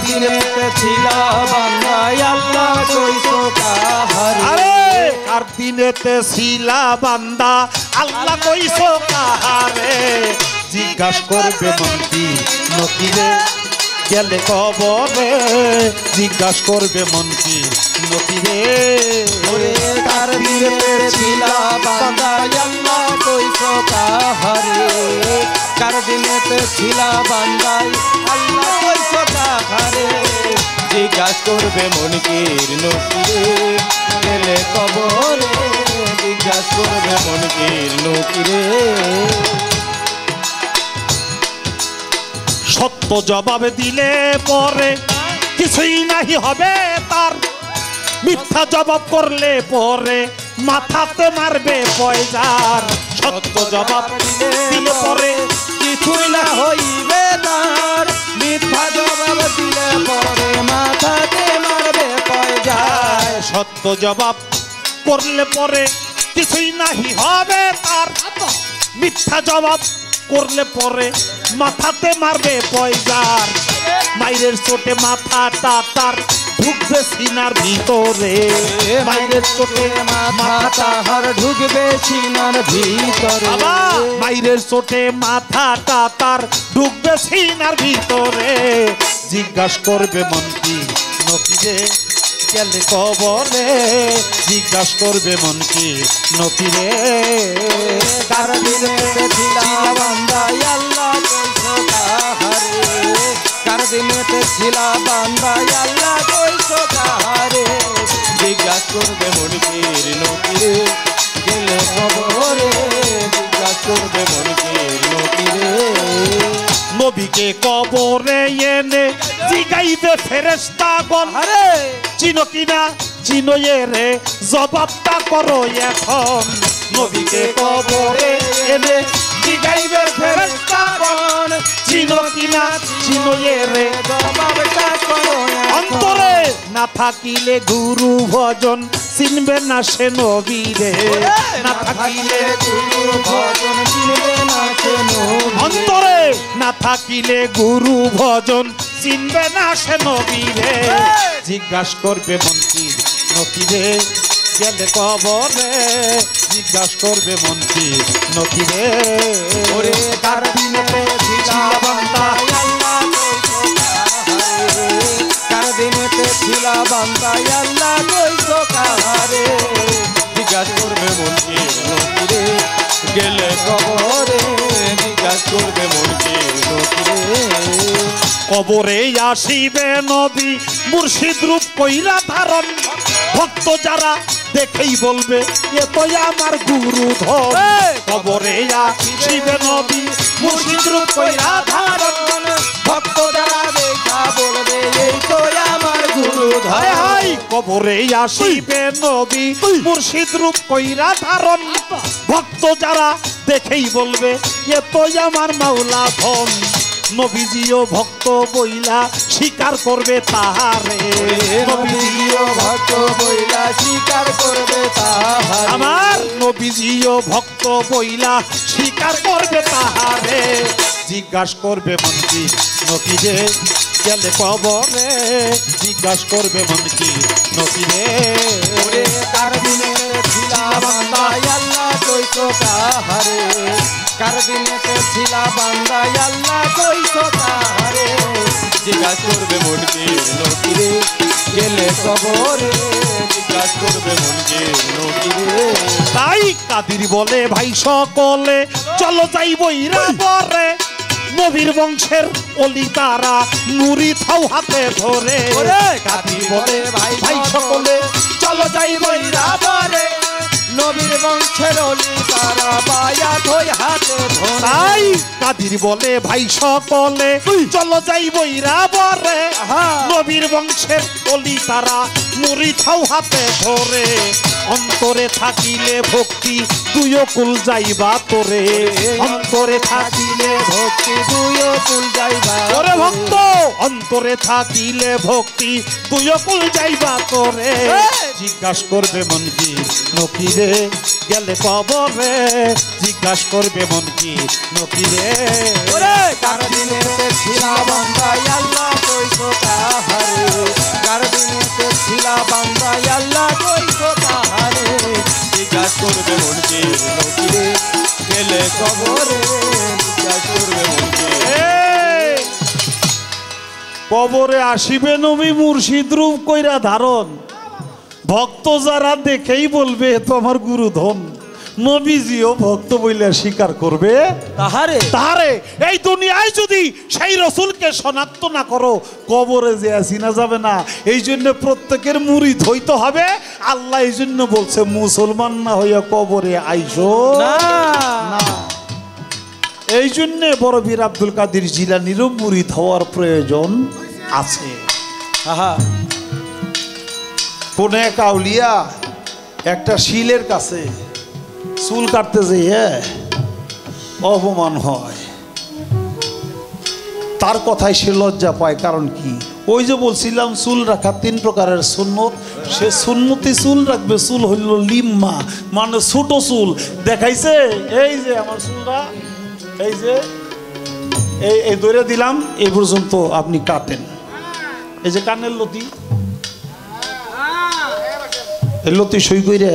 দিনেতে ছিলা বান্দায় আল্লাহ কইছো কাহারে কার দিনেতে ছিলা বান্দা আল্লাহ কইছো কাহারে জিজ্ঞাসা করবে মনকি নকিরে গেলে কবরে জিজ্ঞাসা করবে মনকি নকিরে কার দিনেতে ছিলা বান্দায় আল্লাহ কইছো কাহারে কার দিনেতে ছিলা বান্দায় আল্লাহ কইছো কাহারে জিজ্ঞাসা করবে মনকির নকিরে গেলে কবরে জিজ্ঞাসা করবে মনকির নকিরে সত্য জবাব দিলে পরে কিছুই নাহি হবে তার মিথ্যা জবাব করলে পরে মাথাতে মারবে পয়জার সত্য জবাব দিলে পরে কিছুই না হইবে তার মিথ্যা জবাব দিলে পরে মাথাতে মারবে পয়জার সত্য জবাব করলে পরে কিছুই নাহি হবে তার মিথ্যা জবাব করলে পরে মাথাতে মারবে পয়জার মাইরের চোটে মাথাটা তার ঢুকবে সিনার ভিতরে মাইরের চোটে মাথাটা হার ঢুকবে সিনার ভিতরে মাইরের চোটে মাথাটা তার ঢুকবে সিনার ভিতরে জিজ্ঞাসা করবে মনকি নকিরে গেলে কবরে জিজ্ঞাসা করবে মনকি নকিরে কার দিনেতে ছিলা বান্দায় আল্লাহ কইছো কাহারে কার দিনেতে ছিলা বান্দায় আল্লাহ কইছো কাহারে জিজ্ঞাসা করবে মনকির নকিরে গেলে কবরে জিজ্ঞাসা করবে মনকির নকিরে নবীকে কবরে এনে জিগাইবে ফেরেশতাগণ চিনো কিনা চিনো রে জবাবটা করো এখন নবীকে কবরে এনে জিগাইবে ফেরেশতাগণ চিনো কিনা চিনো রে জবাবটা করো অন্তরে না থাকিলে গুরু ভজন চিনবে না সে নবীরে না থাকিলে গুরু ভজন চিনবে না সে নবী অন্তরে না থাকিলে গুরু ভজন চিনবে না সে নবীরে জিজ্ঞাসা করবে মনকির নকিরে গেলে কবরে জিজ্ঞাসা করবে মনকির নকিরে ওরে কার দিনেতে ছিলা বান্দায় আল্লাহ কইছো কাহারে কার দিনেতে ছিলা বান্দায় আল্লাহ কইছো কাহারে জিজ্ঞাসা করবে মনকির নকিরে গেলে কবরে জিজ্ঞাসা করবে মনকির নকিরে কবরে আসিবে নবী মুর্শিদ রূপ কইরা ধারণ ভক্ত যারা দেখেই বলবে এ তো আমার গুরু ধন কবরে আসিবে নবী মুর্শিদ রূপ কইরা ধারণ ভক্ত যারা দেখা বলবে এই তো আমার গুরু হায় ধন হায় কবরে আসিবে নবী মুর্শিদ রূপ কইরা ধারণ ভক্ত যারা দেখেই বলবে এ তো আমার মাওলা ধন নবীজিও ভক্ত বইলা স্বীকার করবে তাহারে নবীজিও ভক্ত বইলা স্বীকার করবে তাহারে আমার নবীজিও ভক্ত বইলা স্বীকার করবে তাহারে জিজ্ঞাসা করবে মনকি নকিরে গেলে কবরে জিজ্ঞাসা করবে মনকি নকিরে ওরে কার দিনেতে ছিলা বান্দায় আল্লাহ কইছো কাহারে কার দিনেতে ছিলা বান্দায় আল্লাহ কইছো কাহারে জিজ্ঞাসা করবে মনকির নকিরে গেলে কবরে জিজ্ঞাসা করবে মনকির নকিরে তাই কাদির বলে ভাই সকলে চলো যাই বইরা পরে নবীর বংশের অলি তারা নুরি থাও হাতে ধরে কাদির বলে ভাই সকলে চলো যাই বইরা পরে নবীর বংশের অলি তারা বায়া ধই হাতে ধরে তাই কাদির বলে ভাই সকলে চলো যাই বইরা পরে নবীর বংশের অলি তারা নুরি থাও হাতে ধরে অন্তরে থাকিলে ভক্তি তুইও কুল যাইবা তোরে অন্তরে থাকিলে ভক্তি তুইও কুল যাইবা ওরে ভক্ত অন্তরে থাকিলে ভক্তি তুইও কুল যাইবা তোরে জিজ্ঞাসা করবে মনকি নকিরে গেলে কবরে জিজ্ঞাসা করবে মনকি নকিরে ওরে কার দিনেতে ছিলা বান্দায় আল্লাহ কইছো তাই আল্লাহ কইছো তাহারে জিজ্ঞাস করবে মনকে নবীরে গেলে কবরে জিজ্ঞাস করবে মনকে কবরে আসিবে নবী মুর্শিদ রূপ কইরা ধারণ ভক্ত যারা দেখেই বলবে এ তো আমার গুরুধন নবীজিও ভক্ত বইলে স্বীকার করবে তাহারে তাহারে এই দুনিয়ায় যদি সেই রসুলকে শনাক্ত না করো কবরে যে চিনা যাবে না এই জন্য প্রত্যেকের মুরিদ হইতে হবে আল্লাহ এই জন্য বলছে মুসলমান না হইয়া কবরে আইসো না না এই জন্য বড় বীর আব্দুল কাদের জিলানীরও মুরিদ হওয়ার প্রয়োজন আছে আহা কোন এক আউলিয়া একটা শিলের কাছে চুল কাটতে যেয়ে অপমান হয় তার কথায় সে লজ্জা পায় কারণ কি ওই যে বলছিলাম চুল রাখা 3 প্রকারের সুন্নত সে সুন্নতি চুল রাখবে চুল হইল লিম্মা মানে ছোট চুল দেখাইছে এই যে আমার চুলটা এই যে এই ধরে দিলাম এই পর্যন্ত আপনি কাটেন এই যে কানের লতি এই লতি সই কইরে